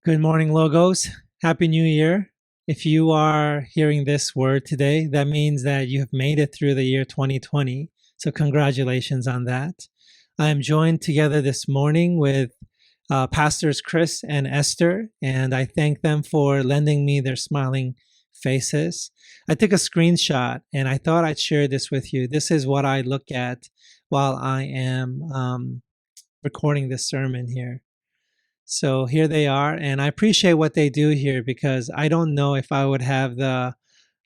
Good morning, Logos. Happy New Year. If you are hearing this word today, that means that you have made it through the year 2020. So, congratulations on that. I am joined together this morning with Pastors Chris and Esther, and I thank them for lending me their smiling faces. I took a screenshot and I thought I'd share this with you. This is what I look at while I am recording this sermon here. So here they are, and I appreciate what they do here because I don't know if I would have the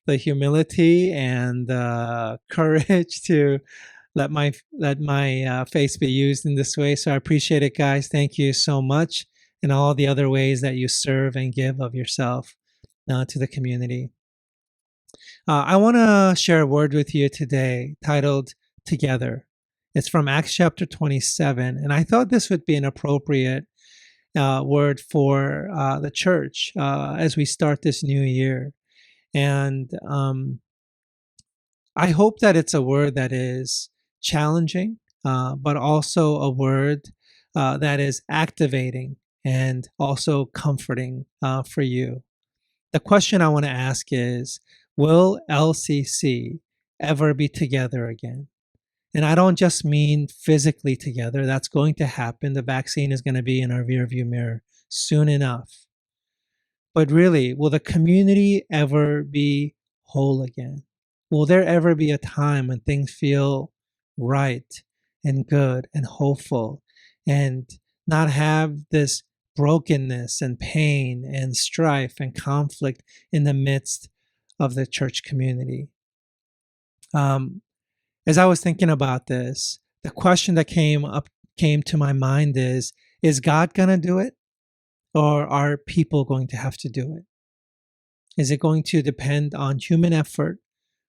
humility and the courage to let my face be used in this way. So I appreciate it, guys. Thank you so much, and all the other ways that you serve and give of yourself to the community. I want to share a word with you today titled "Together." It's from Acts chapter 27, and I thought this would be an appropriate word for the church as we start this new year. And I hope that it's a word that is challenging, but also a word that is activating and also comforting for you. The question I want to ask is, will LCC ever be together again? And I don't just mean physically together. That's going to happen. The vaccine is going to be in our rearview mirror soon enough. But really, will the community ever be whole again? Will there ever be a time when things feel right and good and hopeful and not have this brokenness and pain and strife and conflict in the midst of the church community? As I was thinking about this, the question that came to my mind is God going to do it, or are people going to have to do it? Is it going to depend on human effort,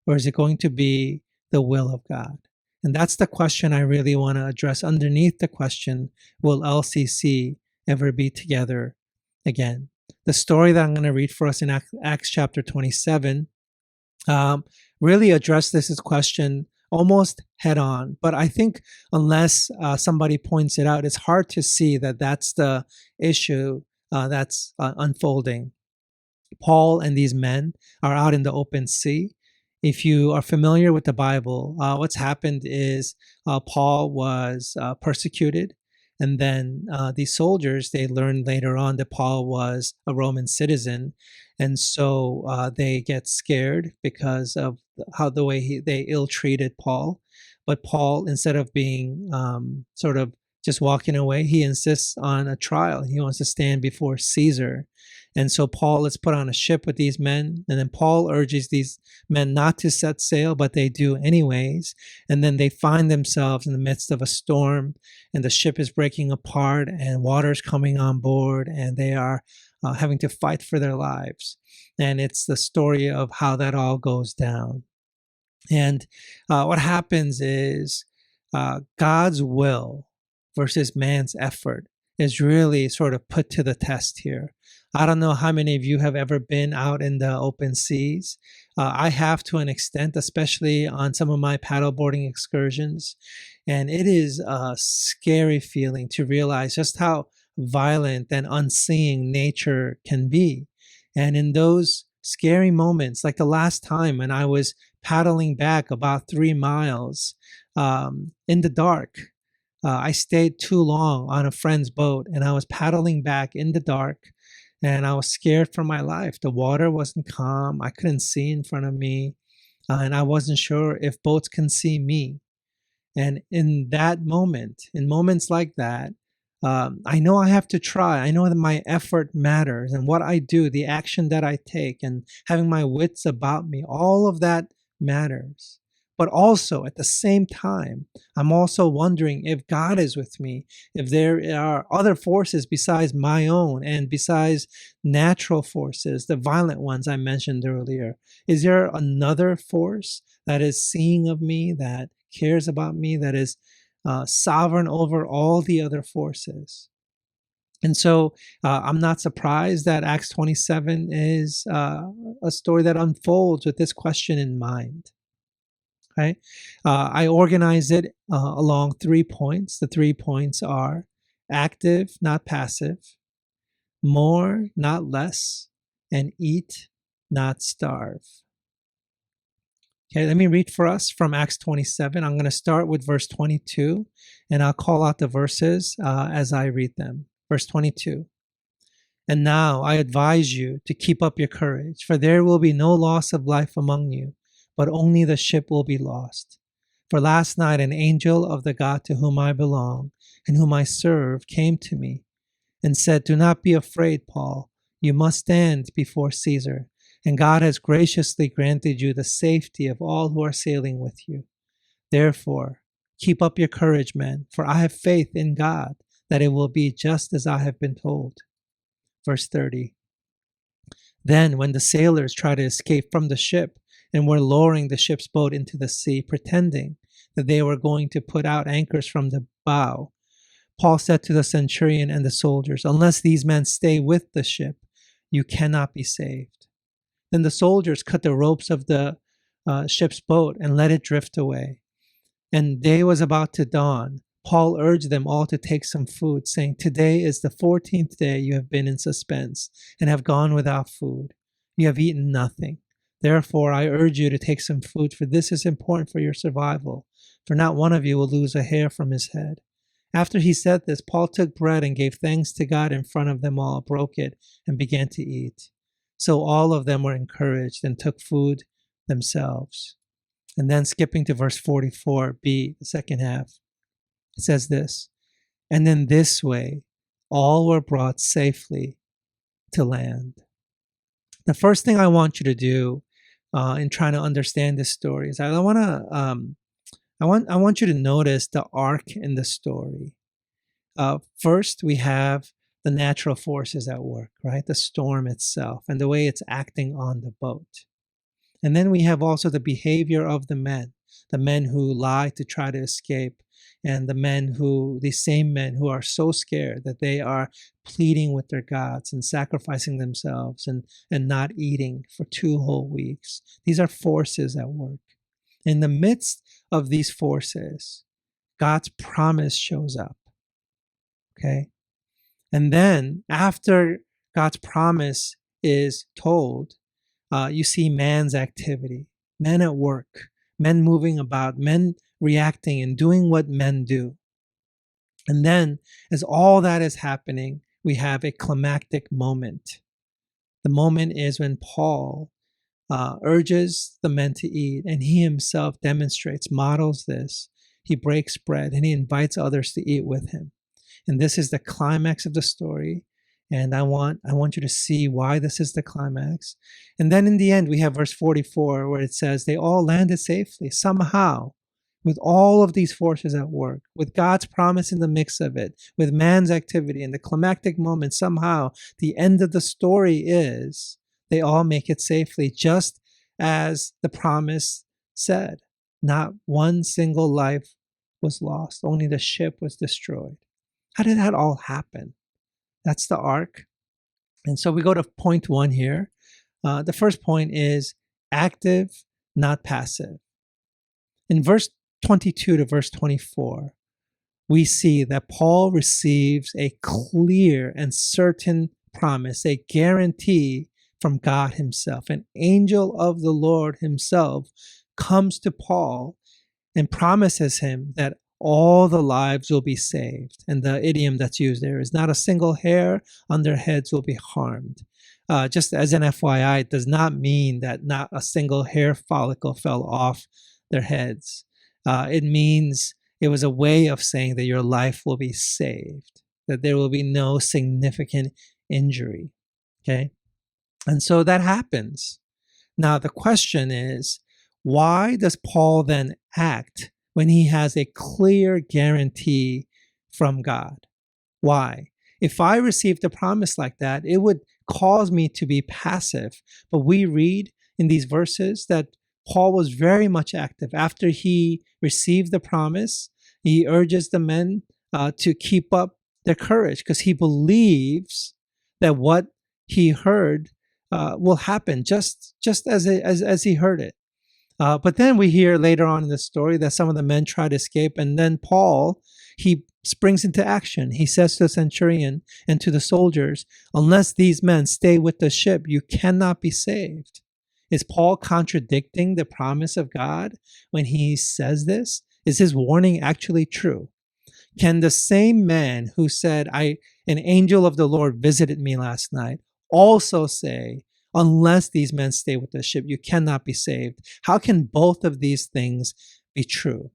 or is it going to be the will of God? And that's the question I really want to address underneath the question, will LCC ever be together again? The story that I'm going to read for us in Acts chapter 27 really address this question almost head on. But I think unless somebody points it out, it's hard to see that that's the issue that's unfolding. Paul and these men are out in the open sea. If you are familiar with the Bible, what's happened is Paul was persecuted. And then these soldiers, they learned later on that Paul was a Roman citizen. And so they get scared because of how the way they ill-treated Paul. But Paul, instead of being sort of just walking away, he insists on a trial. He wants to stand before Caesar. And so Paul is put on a ship with these men, and then Paul urges these men not to set sail, but they do anyways. And then they find themselves in the midst of a storm, and the ship is breaking apart, and water's coming on board, and they are having to fight for their lives. And it's the story of how that all goes down. And what happens is God's will versus man's effort is really sort of put to the test here. I don't know how many of you have ever been out in the open seas. I have to an extent, especially on some of my paddleboarding excursions. And it is a scary feeling to realize just how violent and unseeing nature can be. And in those scary moments, like the last time when I was paddling back about 3 miles in the dark, I stayed too long on a friend's boat, and I was paddling back in the dark, and I was scared for my life. The water wasn't calm. I couldn't see in front of me, and I wasn't sure if boats can see me. And in that moment, in moments like that, I know I have to try. I know that my effort matters, and what I do, the action that I take, and having my wits about me, all of that matters. But also at the same time, I'm also wondering if God is with me, if there are other forces besides my own and besides natural forces, the violent ones I mentioned earlier. Is there another force that is seeing of me, that cares about me, that is sovereign over all the other forces? And so I'm not surprised that Acts 27 is a story that unfolds with this question in mind. Okay? I organize it along 3 points. The 3 points are active, not passive, more, not less, and eat, not starve. Okay, let me read for us from Acts 27. I'm going to start with verse 22, and I'll call out the verses as I read them. Verse 22. And now I advise you to keep up your courage, for there will be no loss of life among you, but only the ship will be lost. For last night an angel of the God to whom I belong and whom I serve came to me and said, Do not be afraid, Paul. You must stand before Caesar, and God has graciously granted you the safety of all who are sailing with you. Therefore, keep up your courage, men, for I have faith in God that it will be just as I have been told. Verse 30. Then, when the sailors tried to escape from the ship and were lowering the ship's boat into the sea, pretending that they were going to put out anchors from the bow, Paul said to the centurion and the soldiers, Unless these men stay with the ship, you cannot be saved. Then the soldiers cut the ropes of the ship's boat and let it drift away. And day was about to dawn. Paul urged them all to take some food, saying, Today is the 14th day you have been in suspense and have gone without food. You have eaten nothing. Therefore, I urge you to take some food, for this is important for your survival, for not one of you will lose a hair from his head. After he said this, Paul took bread and gave thanks to God in front of them all, broke it, and began to eat. So all of them were encouraged and took food themselves. And then skipping to verse 44b, the second half, it says this, And in this way, all were brought safely to land. The first thing I want you to do in trying to understand this story is I want you to notice the arc in the story. First, we have the natural forces at work, right? The storm itself and the way it's acting on the boat. And then we have also the behavior of the men who lie to try to escape, and these same men who are so scared that they are pleading with their gods and sacrificing themselves and not eating for 2 whole weeks. These are forces at work. In the midst of these forces, God's promise shows up. Okay? And then after God's promise is told, you see man's activity, men at work, men moving about, men reacting and doing what men do. And then, as all that is happening, we have a climactic moment. The moment is when Paul urges the men to eat, and he himself demonstrates, models this. He breaks bread and he invites others to eat with him. And this is the climax of the story. And I want you to see why this is the climax. And then in the end, we have verse 44 where it says, they all landed safely somehow, with all of these forces at work, with God's promise in the mix of it, with man's activity and the climactic moment. Somehow the end of the story is they all make it safely, just as the promise said. Not one single life was lost. Only the ship was destroyed. How did that all happen? That's the arc. And so we go to point 1 here. The first point is active, not passive. In verse 22 to verse 24, we see that Paul receives a clear and certain promise, a guarantee from God himself. An angel of the Lord himself comes to Paul and promises him that all the lives will be saved. And the idiom that's used there is not a single hair on their heads will be harmed. Just as an FYI, it does not mean that not a single hair follicle fell off their heads. It means it was a way of saying that your life will be saved, that there will be no significant injury. Okay? And so that happens. Now, the question is, why does Paul then act when he has a clear guarantee from God? Why? If I received a promise like that, it would cause me to be passive. But we read in these verses that Paul was very much active. After he received the promise, he urges the men to keep up their courage because he believes that what he heard will happen just as he heard it. But then we hear later on in the story that some of the men try to escape, and then Paul, he springs into action. He says to the centurion and to the soldiers, unless these men stay with the ship, you cannot be saved. Is Paul contradicting the promise of God when he says this? Is his warning actually true? Can the same man who said, an angel of the Lord visited me last night, also say, unless these men stay with the ship, you cannot be saved? How can both of these things be true?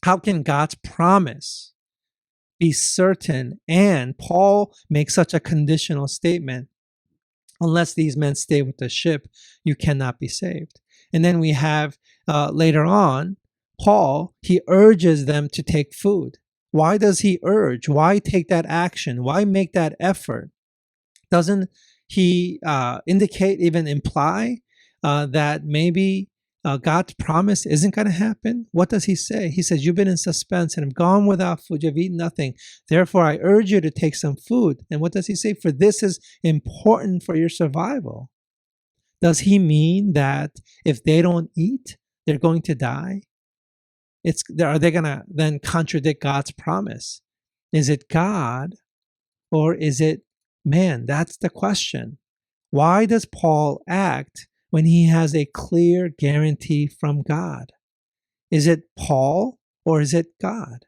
How can God's promise be certain and Paul makes such a conditional statement? Unless these men stay with the ship, you cannot be saved. And then we have later on, Paul, he urges them to take food. Why does he urge? Why take that action? Why make that effort? Doesn't he indicate, even imply that maybe God's promise isn't going to happen? What does he say? He says, you've been in suspense and have gone without food. You've eaten nothing. Therefore, I urge you to take some food. And what does he say? For this is important for your survival. Does he mean that if they don't eat, they're going to die? Are they going to then contradict God's promise? Is it God or is it man? That's the question. Why does Paul act when he has a clear guarantee from God? Is it Paul or is it God?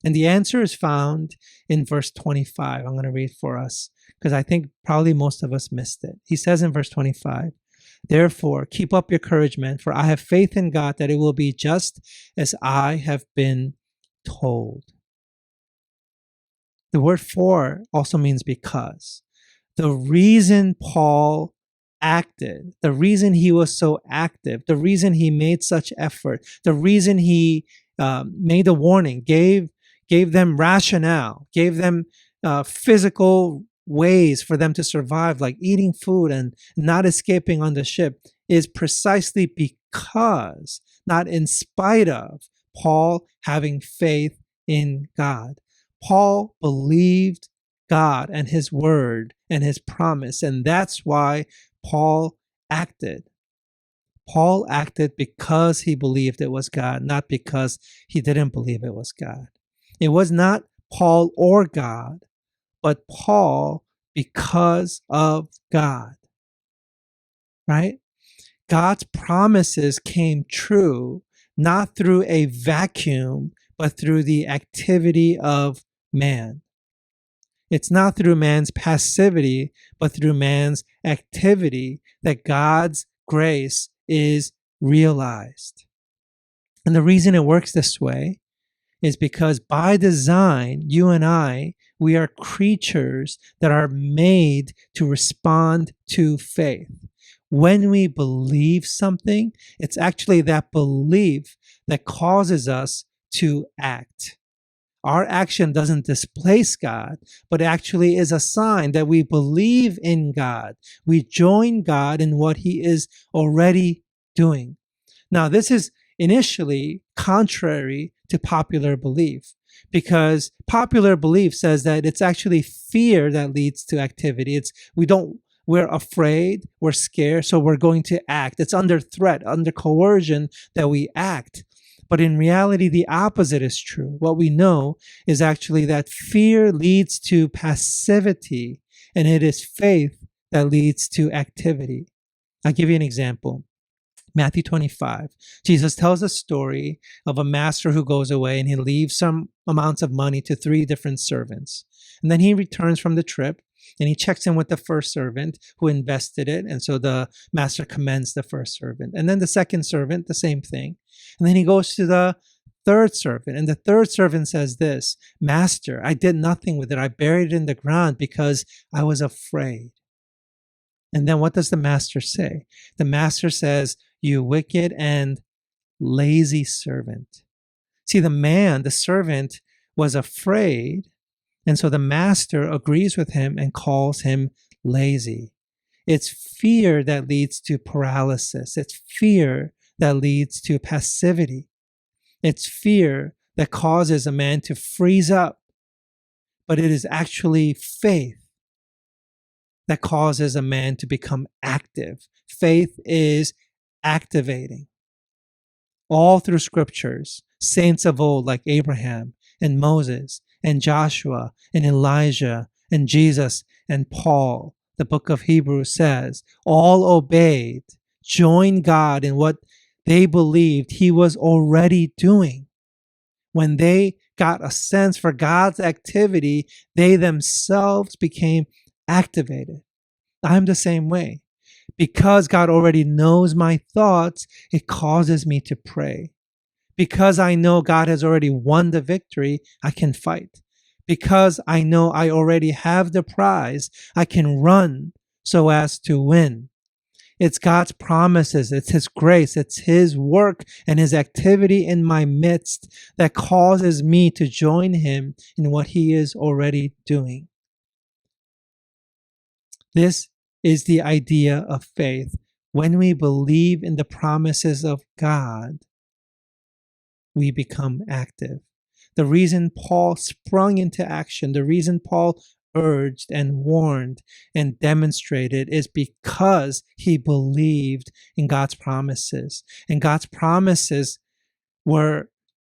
And the answer is found in verse 25. I'm going to read for us because I think probably most of us missed it. He says in verse 25, therefore, keep up your courage, men, for I have faith in God that it will be just as I have been told. The word for also means because. The reason Paul acted, the reason he was so active, the reason he made such effort, the reason he made a warning, gave them rationale, gave them physical ways for them to survive, like eating food and not escaping on the ship, is precisely because, not in spite of, Paul having faith in God. Paul believed God and his word and his promise, and that's why Paul acted. Paul acted because he believed it was God, not because he didn't believe it was God. It was not Paul or God, but Paul because of God, right? God's promises came true not through a vacuum, but through the activity of man. It's not through man's passivity, but through man's activity that God's grace is realized. And the reason it works this way is because by design, you and I, we are creatures that are made to respond to faith. When we believe something, it's actually that belief that causes us to act. Our action doesn't displace God, but actually is a sign that we believe in God. We join God in what he is already doing. Now, this is initially contrary to popular belief, because popular belief says that it's actually fear that leads to activity. We're afraid, we're scared, so we're going to act. It's under threat, under coercion that we act. But in reality, the opposite is true. What we know is actually that fear leads to passivity, and it is faith that leads to activity. I'll give you an example. Matthew 25, Jesus tells a story of a master who goes away and he leaves some amounts of money to 3 different servants. And then he returns from the trip and he checks in with the first servant who invested it. And so the master commends the first servant. And then the second servant, the same thing. And then he goes to the third servant. And the third servant says this, Master, I did nothing with it. I buried it in the ground because I was afraid. And then what does the master say? The master says, you wicked and lazy servant. See, the servant was afraid. And so the master agrees with him and calls him lazy. It's fear that leads to paralysis. It's fear that leads to passivity. It's fear that causes a man to freeze up. But it is actually faith that causes a man to become active. Faith is activating. All through scriptures, saints of old like Abraham and Moses and Joshua and Elijah and Jesus and Paul, the book of Hebrews says, all obeyed, joined God in what they believed he was already doing. When they got a sense for God's activity, they themselves became activated. I'm the same way. Because God already knows my thoughts, it causes me to pray. Because I know God has already won the victory, I can fight. Because I know I already have the prize, I can run so as to win. It's God's promises, it's His grace, it's His work and His activity in my midst that causes me to join Him in what He is already doing. This is the idea of faith. When we believe in the promises of God, we become active. The reason Paul sprung into action, the reason Paul urged and warned and demonstrated is because he believed in God's promises. And God's promises were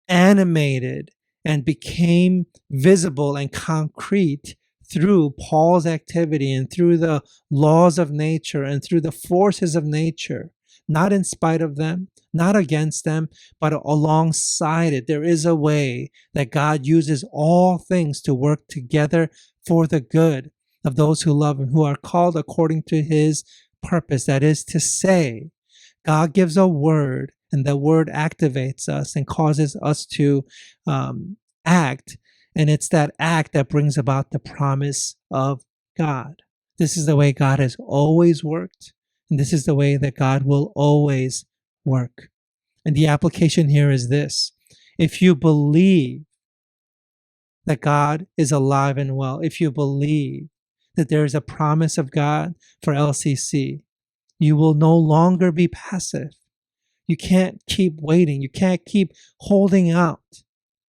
animated and became visible and concrete through Paul's activity and through the laws of nature and through the forces of nature, not in spite of them, not against them, but alongside it. There is a way that God uses all things to work together for the good of those who love Him, who are called according to His purpose. That is to say, God gives a word, and the word activates us and causes us to act. And it's that act that brings about the promise of God. This is the way God has always worked. And this is the way that God will always work. And the application here is this. If you believe that God is alive and well, if you believe that there is a promise of God for LCC, you will no longer be passive. You can't keep waiting. You can't keep holding out.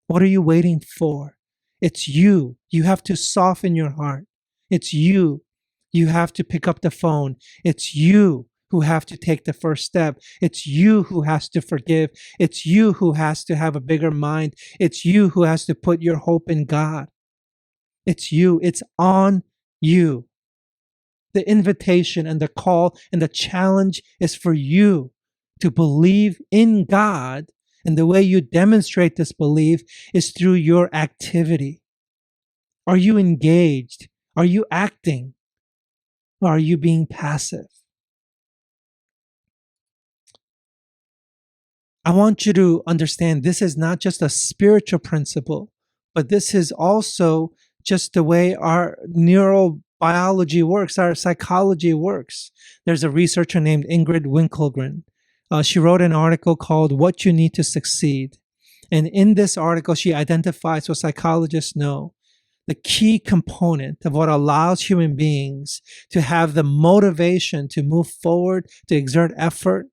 What are you waiting for? It's you. You have to soften your heart. It's you. You have to pick up the phone. It's you who have to take the first step. It's you who has to forgive. It's you who has to have a bigger mind. It's you who has to put your hope in God. It's you. It's on you. The invitation and the call and the challenge is for you to believe in God. And the way you demonstrate this belief is through your activity. Are you engaged? Are you acting? Or are you being passive? I want you to understand this is not just a spiritual principle, but this is also just the way our neurobiology works, our psychology works. There's a researcher named Ingrid Winkelgren. She wrote an article called What You Need to Succeed. And in this article, she identifies what psychologists know, the key component of what allows human beings to have the motivation to move forward, to exert effort,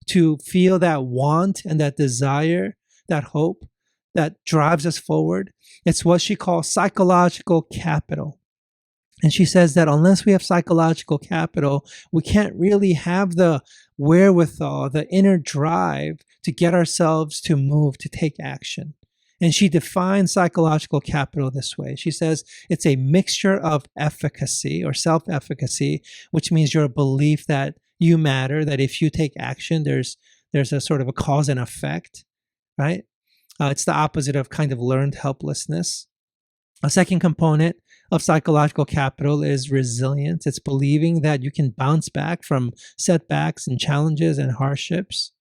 to feel that want and that desire, that hope that drives us forward. It's what she calls psychological capital. And she says that unless we have psychological capital, we can't really have the wherewithal, the inner drive to get ourselves to move, to take action. And she defines psychological capital this way. She says it's a mixture of efficacy or self-efficacy, which means your belief that you matter, that if you take action, there's a sort of a cause and effect, right? It's the opposite of kind of learned helplessness. A second component of psychological capital is resilience. It's believing that you can bounce back from setbacks and challenges and hardships.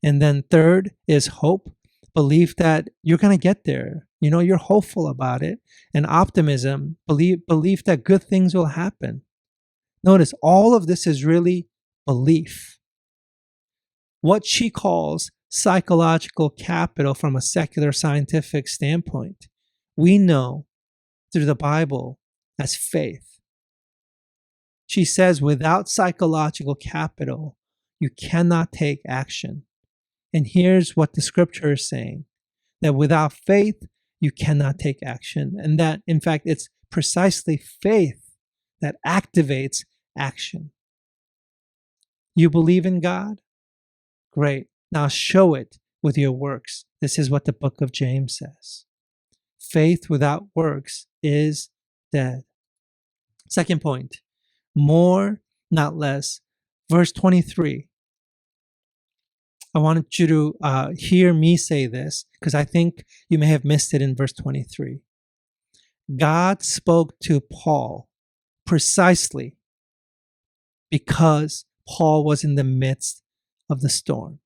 And then third is hope, belief that you're going to get there. You know, you're hopeful about it. And optimism, belief that good things will happen. Notice all of this is really belief. What she calls psychological capital from a secular scientific standpoint, we know through the Bible as faith. She says without psychological capital, you cannot take action. And here's what the scripture is saying, that without faith, you cannot take action. And that, in fact, it's precisely faith that activates action. You believe in God? Great. Now show it with your works. This is what the book of James says. Faith without works is dead. Second point, more, not less. Verse 23. I wanted you to hear me say this because I think you may have missed it in verse 23. God spoke to Paul precisely because Paul was in the midst of the storm.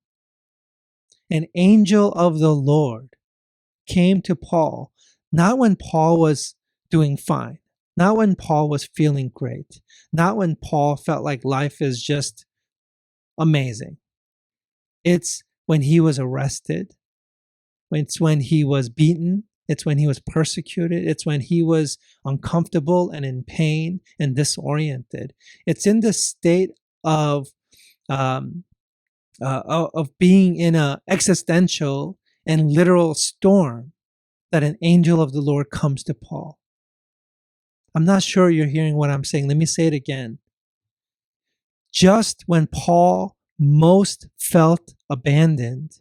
An angel of the Lord came to Paul, not when Paul was doing fine, not when Paul was feeling great, not when Paul felt like life is just amazing. It's when he was arrested. It's when he was beaten. It's when he was persecuted. It's when he was uncomfortable and in pain and disoriented. It's in the state um, of being in an existential and literal storm that an angel of the Lord comes to Paul. I'm not sure you're hearing what I'm saying. Let me say it again. Just when Paul most felt abandoned,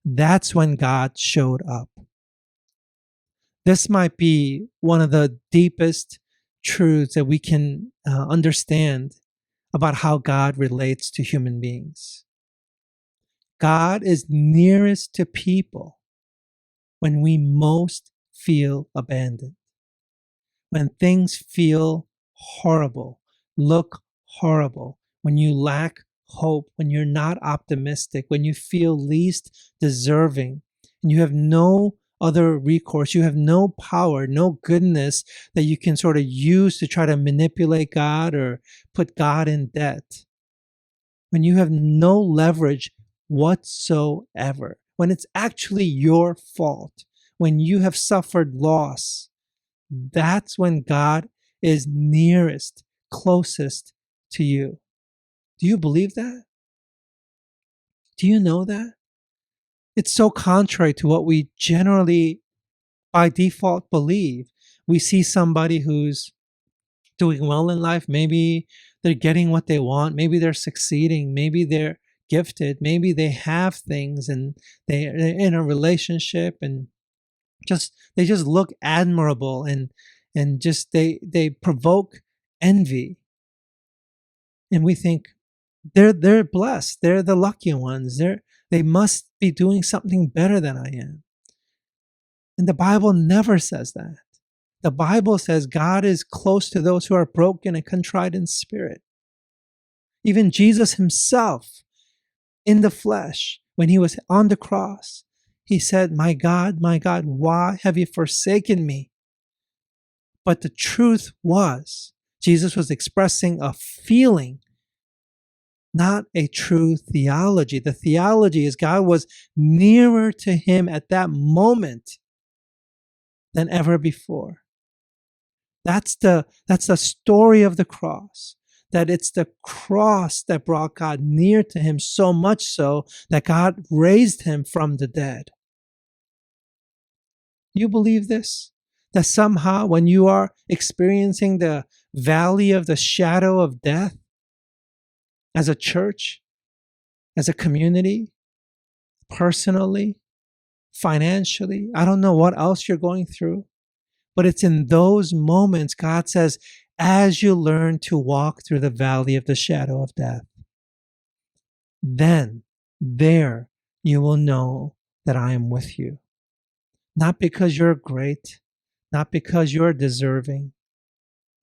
that's when God showed up. This might be one of the deepest truths that we can understand about how God relates to human beings. God is nearest to people when we most feel abandoned, when things feel horrible, look horrible, when you lack hope, when you're not optimistic, when you feel least deserving, and you have no other recourse, you have no power, no goodness that you can sort of use to try to manipulate God or put God in debt. When you have no leverage whatsoever, when it's actually your fault, when you have suffered loss, that's when God is nearest, closest to you. Do you believe that? Do you know that? It's so contrary to what we generally, by default, believe. We see somebody who's doing well in life. Maybe they're getting what they want. Maybe they're succeeding. Maybe they're gifted. Maybe they have things and they're in a relationship and they just look admirable and just they provoke envy. And we think they're blessed. They're the lucky ones. They must be doing something better than I am. And the Bible never says that. The Bible says God is close to those who are broken and contrite in spirit. Even Jesus himself in the flesh, when he was on the cross, he said, my God, why have you forsaken me? But the truth was, Jesus was expressing a feeling, not a true theology. The theology is God was nearer to him at that moment than ever before. That's the story of the cross. That it's the cross that brought God near to him, so much so that God raised him from the dead. You believe this? That somehow when you are experiencing the valley of the shadow of death, as a church, as a community, personally, financially, I don't know what else you're going through, but it's in those moments God says, as you learn to walk through the valley of the shadow of death, then there you will know that I am with you. Not because you're great, not because you're deserving,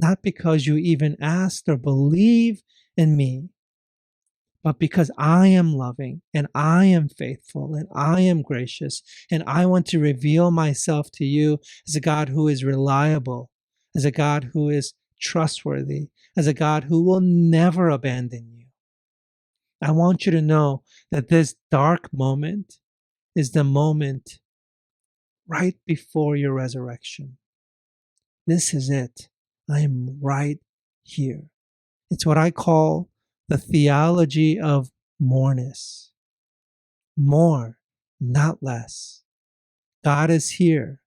not because you even asked or believe in me, but because I am loving and I am faithful and I am gracious and I want to reveal myself to you as a God who is reliable, as a God who is trustworthy, as a God who will never abandon you. I want you to know that this dark moment is the moment right before your resurrection. This is it. I am right here. It's what I call the theology of moreness. More, not less. God is here.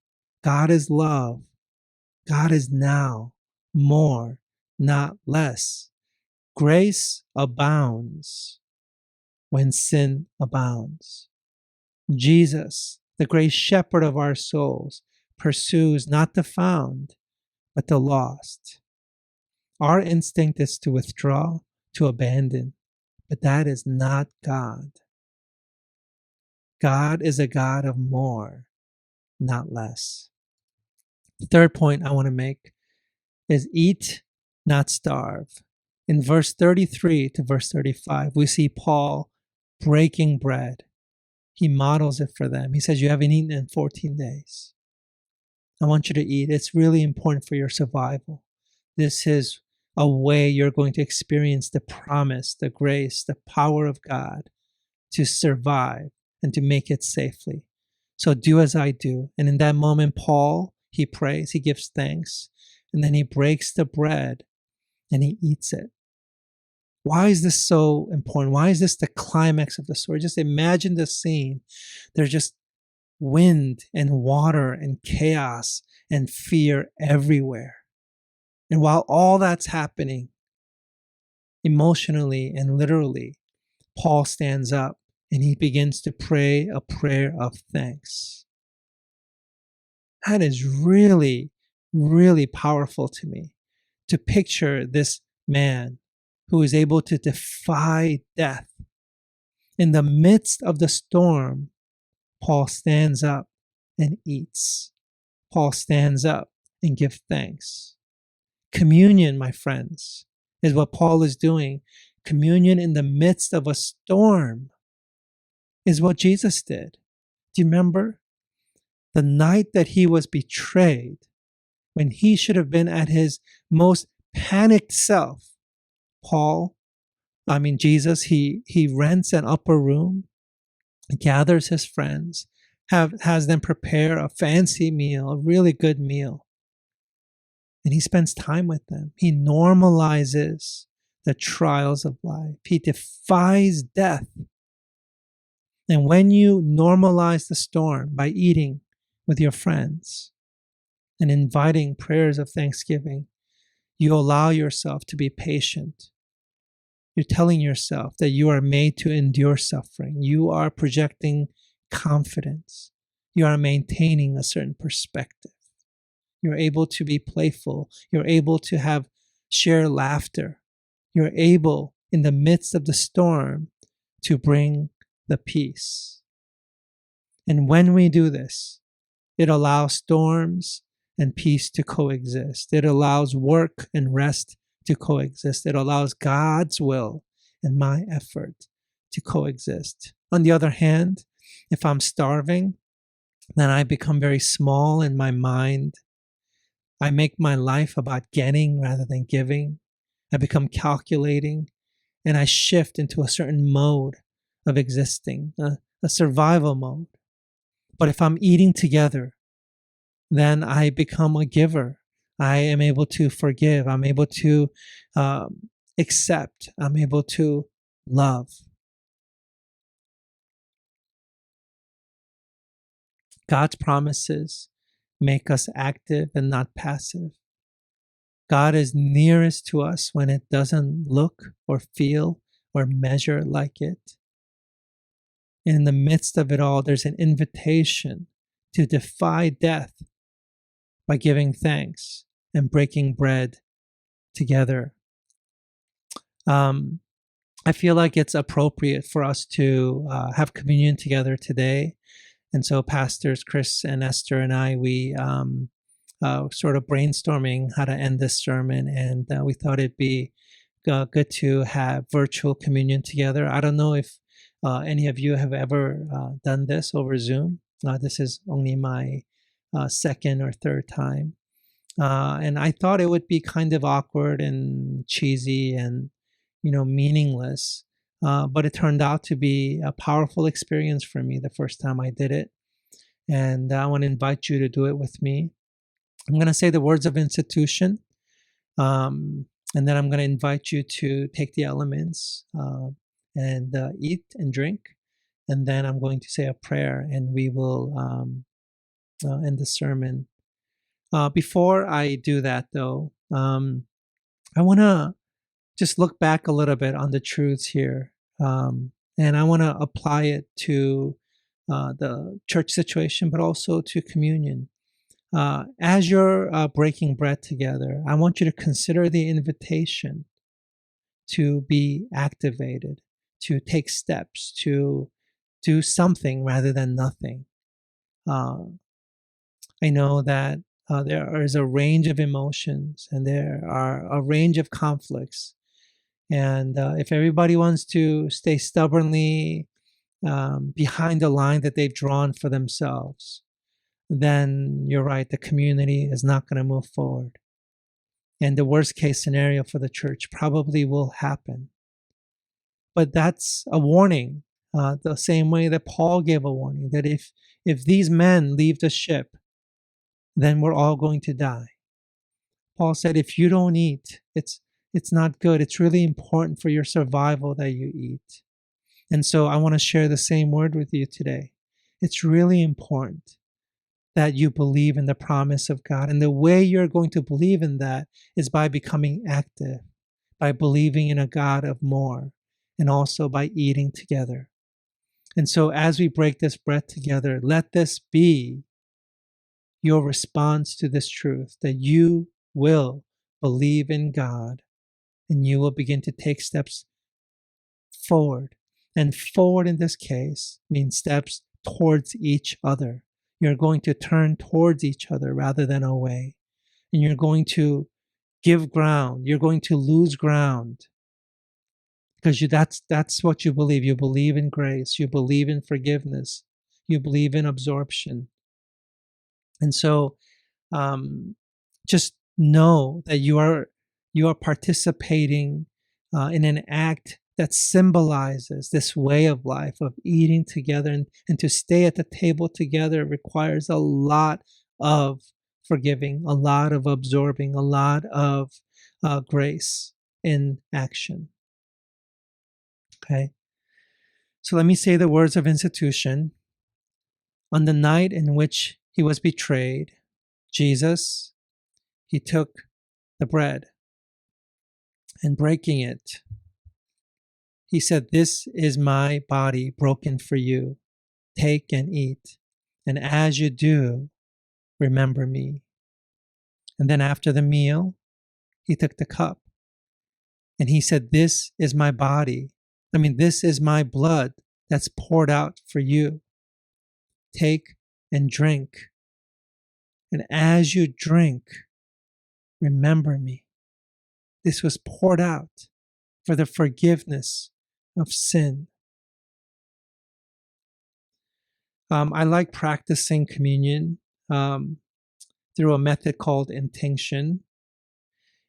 God is love. God is now. More, not less. Grace abounds when sin abounds. Jesus, the great shepherd of our souls, pursues not the found, but the lost. Our instinct is to withdraw, to abandon, but that is not God. God is a God of more, not less. The third point I want to make is eat, not starve. In verse 33 to verse 35, we see Paul breaking bread. He models it for them. He says, you haven't eaten in 14 days. I want you to eat. It's really important for your survival. This is a way you're going to experience the promise, the grace, the power of God to survive and to make it safely. So do as I do. And in that moment, Paul, he prays, he gives thanks, and then he breaks the bread and he eats it. Why is this so important? Why is this the climax of the story? Just imagine the scene. There's just wind and water and chaos and fear everywhere. And while all that's happening, emotionally and literally, Paul stands up and he begins to pray a prayer of thanks. That is really, really powerful to me, to picture this man who is able to defy death. In the midst of the storm, Paul stands up and eats. Paul stands up and gives thanks. Communion, my friends, is what Paul is doing. Communion in the midst of a storm is what Jesus did. Do you remember? The night that he was betrayed, when he should have been at his most panicked self, Jesus, he rents an upper room, gathers his friends, has them prepare a fancy meal, a really good meal. And he spends time with them. He normalizes the trials of life. He defies death. And when you normalize the storm by eating with your friends and inviting prayers of thanksgiving, you allow yourself to be patient. You're telling yourself that you are made to endure suffering. You are projecting confidence. You are maintaining a certain perspective. You're able to be playful. You're able to share laughter. You're able, in the midst of the storm, to bring the peace. And when we do this, it allows storms and peace to coexist. It allows work and rest to coexist. It allows God's will and my effort to coexist. On the other hand, if I'm starving, then I become very small in my mind. I make my life about getting rather than giving. I become calculating, and I shift into a certain mode of existing, a survival mode. But if I'm eating together, then I become a giver. I am able to forgive. I'm able to accept. I'm able to love. God's promises make us active and not passive. God is nearest to us when it doesn't look or feel or measure like it. In the midst of it all, there's an invitation to defy death by giving thanks and breaking bread together. I feel like it's appropriate for us to have communion together today. And so Pastors Chris and Esther and I, we sort of brainstorming how to end this sermon, and we thought it'd be good to have virtual communion together. I don't know if any of you have ever done this over Zoom. This is only my second or third time. And I thought it would be kind of awkward and cheesy and, meaningless. But it turned out to be a powerful experience for me the first time I did it. And I want to invite you to do it with me. I'm going to say the words of institution. And then I'm going to invite you to take the elements and eat and drink. And then I'm going to say a prayer, and we will end the sermon. Before I do that, though, I want to just look back a little bit on the truths here. And I want to apply it to the church situation, but also to communion. As you're breaking bread together, I want you to consider the invitation to be activated, to take steps, to do something rather than nothing. Uh, I know that there is a range of emotions and there are a range of conflicts. And if everybody wants to stay stubbornly behind the line that they've drawn for themselves, then you're right, the community is not going to move forward. And the worst case scenario for the church probably will happen. But that's a warning, the same way that Paul gave a warning that if these men leave the ship, then we're all going to die. Paul said, if you don't eat, it's not good. It's really important for your survival that you eat. And so I want to share the same word with you today. It's really important that you believe in the promise of God. And the way you're going to believe in that is by becoming active, by believing in a God of more, and also by eating together. And so as we break this bread together, let this be your response to this truth that you will believe in God and you will begin to take steps forward. And forward in this case means steps towards each other. You're going to turn towards each other rather than away. And you're going to give ground. You're going to lose ground because that's what you believe. You believe in grace. You believe in forgiveness. You believe in absorption. And so just know that you are participating in an act that symbolizes this way of life of eating together, and to stay at the table together requires a lot of forgiving, a lot of absorbing, a lot of grace in action. Okay, so let me say the words of institution. On the night in which he was betrayed, Jesus, he took the bread, and breaking it, he said, "This is my body broken for you. Take and eat. And as you do, remember me." And then after the meal, he took the cup and he said, "This is my body. This is my blood that's poured out for you. Take and drink. And as you drink, remember me." This was poured out for the forgiveness of sin. I like practicing communion through a method called intinction.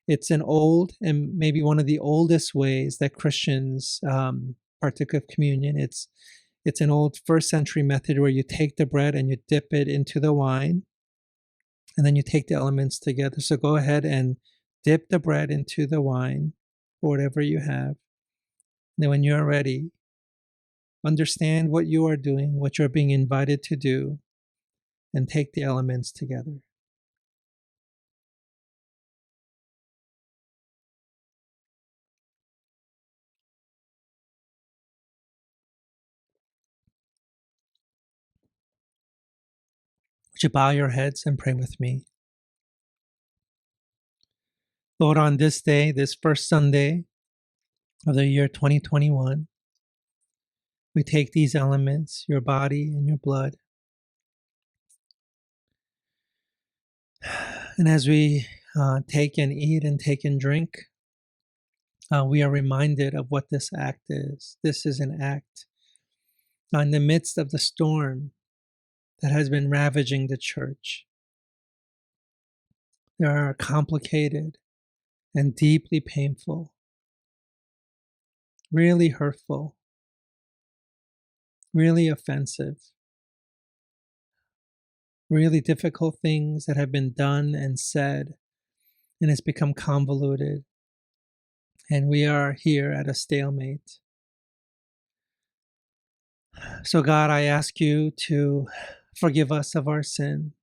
It's an old and maybe one of the oldest ways that Christians partake of communion. It's an old first century method where you take the bread and you dip it into the wine, and then you take the elements together. So go ahead and dip the bread into the wine, or whatever you have. Then when you're ready, understand what you are doing, what you're being invited to do, and take the elements together. Would you bow your heads and pray with me? Lord, on this day, this first Sunday of the year 2021, we take these elements, your body and your blood. And as we take and eat and take and drink, we are reminded of what this act is. This is an act in the midst of the storm that has been ravaging the church. They are complicated and deeply painful, really hurtful, really offensive, really difficult things that have been done and said, and it's become convoluted. And we are here at a stalemate. So, God, I ask you to forgive us of our sin.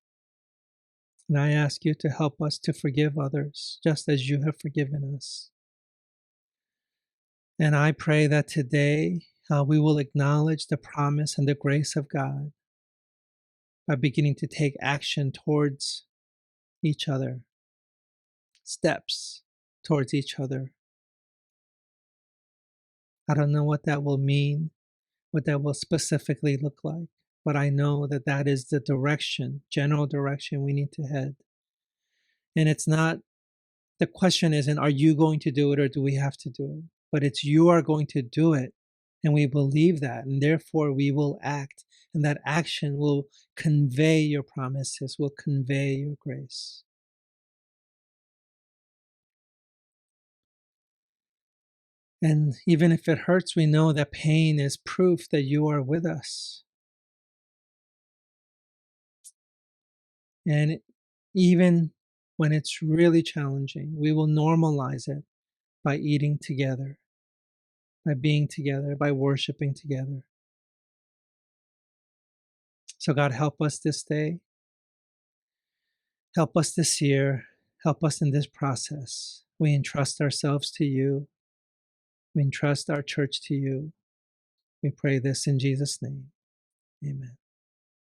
And I ask you to help us to forgive others, just as you have forgiven us. And I pray that today we will acknowledge the promise and the grace of God by beginning to take action towards each other, steps towards each other. I don't know what that will mean, what that will specifically look like, but I know that that is the direction, general direction we need to head. And it's not, the question isn't, are you going to do it or do we have to do it? But it's, you are going to do it. And we believe that. And therefore, we will act. And that action will convey your promises, will convey your grace. And even if it hurts, we know that pain is proof that you are with us. And even when it's really challenging, we will normalize it by eating together, by being together, by worshiping together. So, God, help us this day. Help us this year. Help us in this process. We entrust ourselves to you. We entrust our church to you. We pray this in Jesus' name. Amen.